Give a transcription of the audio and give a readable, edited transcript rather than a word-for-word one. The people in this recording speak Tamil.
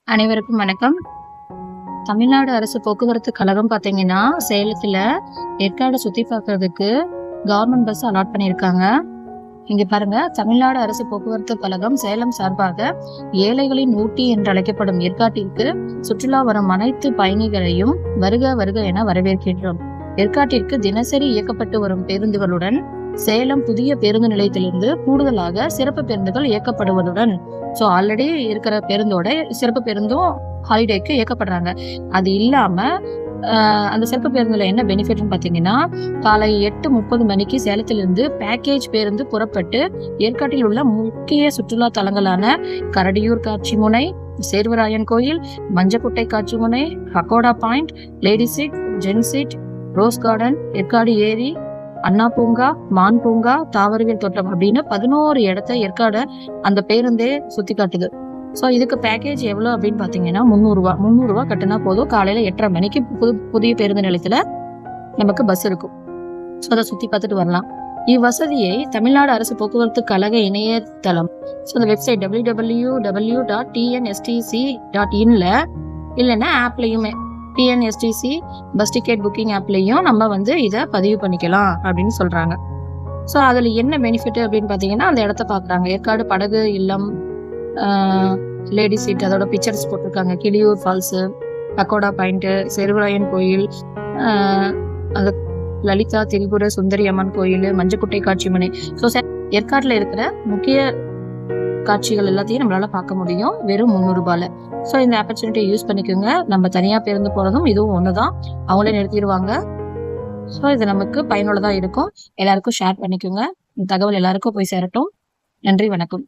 அனைவருக்கும் வணக்கம். தமிழ்நாடு அரசு போக்குவரத்து கழகம் பார்த்தீங்கன்னா, சேலத்துல ஏற்காடு சுத்தி பார்க்கறதுக்கு கவர்மெண்ட் பஸ் அலாட் பண்ணியிருக்காங்க. இங்க பாருங்க, தமிழ்நாடு அரசு போக்குவரத்து கழகம் சேலம் சார்பாக ஏழைகளின் ஊட்டி என்று அழைக்கப்படும் ஏற்காட்டிற்கு சுற்றுலா வரும் அனைத்து பயணிகளையும் வருக வருக என வரவேற்கின்றோம். ஏற்காட்டிற்கு தினசரி இயக்கப்பட்டு வரும் பேருந்துகளுடன் சேலம் புதிய பேருந்து நிலையத்திலிருந்து கூடுதலாக சிறப்பு பேருந்துகள் இயக்கப்படுவதுடன் ஆல்ரெடி இருக்கிற பேருந்தோட சிறப்பு பேருந்தும் ஹாலிடேக்கு இயக்கப்படுறாங்க. அது இல்லாம அந்த சிறப்பு பேருந்துல என்ன பெனிஃபிட்னு பாத்தீங்கன்னா, காலை 8:30 மணிக்கு சேலத்திலிருந்து பேக்கேஜ் பேருந்து புறப்பட்டு ஏற்காட்டில் உள்ள முக்கிய சுற்றுலா தலங்களான கரடியூர் காட்சி முனை, சேர்வராயன் கோயில், மஞ்சக்குட்டை காட்சி முனை, Pakoda Point, Lady Seat, Gents Seat, Rose Garden, Yercaud ஏரி, அண்ணா பூங்கா, மான் பூங்கா, தாவரவியல் தோட்டம் அப்படின்னு 11 இடத்த ஏற்காடு அந்த பேருந்தே சுத்தி காட்டுது. இதுக்கு பேக்கேஜ் எவ்வளவு அப்படின்னு பாத்தீங்கன்னா 300 ரூபாய் கட்டினா போதும். காலையில 8:30 மணிக்கு புதிய பேருந்து நிலையத்துல நமக்கு பஸ் இருக்கும். அதை சுத்தி பார்த்துட்டு வரலாம். இவ்வசதியை தமிழ்நாடு அரசு போக்குவரத்து கழக இணையதளம் அந்த வெப்சைட் www.tnstc.in இல்லைன்னா ஆப்லயுமே டிஎன்எஸ்டிசி பஸ் டிக்கெட் புக்கிங் ஆப்லையும் நம்ம இதை பதிவு பண்ணிக்கலாம் அப்படின்னு சொல்றாங்க. அதுல என்ன பெனிஃபிட் அப்படின்னு பாத்தீங்கன்னா, அந்த இடத்த பாக்குறாங்க. ஏற்காடு படகு இல்லம், லேடி சீட், அதோட பிக்சர்ஸ் போட்டிருக்காங்க. கிளியூர் ஃபால்ஸ், பக்கோடா பாயிண்ட், செருவராயன் கோயில், அந்த லலிதா திரிபுர சுந்தரி அம்மன் கோயில், மஞ்சக்குட்டை காட்சி மனை. ஏற்காட்டுல இருக்கிற முக்கிய காட்சிகள் எல்லாத்தையும் நம்மளால பார்க்க முடியும் வெறும் 300 ரூபாயில. இந்த ஆப்பர்ச்சுனிட்டியை யூஸ் பண்ணிக்கோங்க. நம்ம தனியா பேருந்து போறதும் இதுவும் ஒண்ணுதான். அவங்களே நிறுத்திடுவாங்க. இது நமக்கு பயனுள்ளதா இருக்கும். எல்லாருக்கும் ஷேர் பண்ணிக்கோங்க. இந்த தகவல் எல்லாருக்கும் போய் சேரட்டும். நன்றி, வணக்கம்.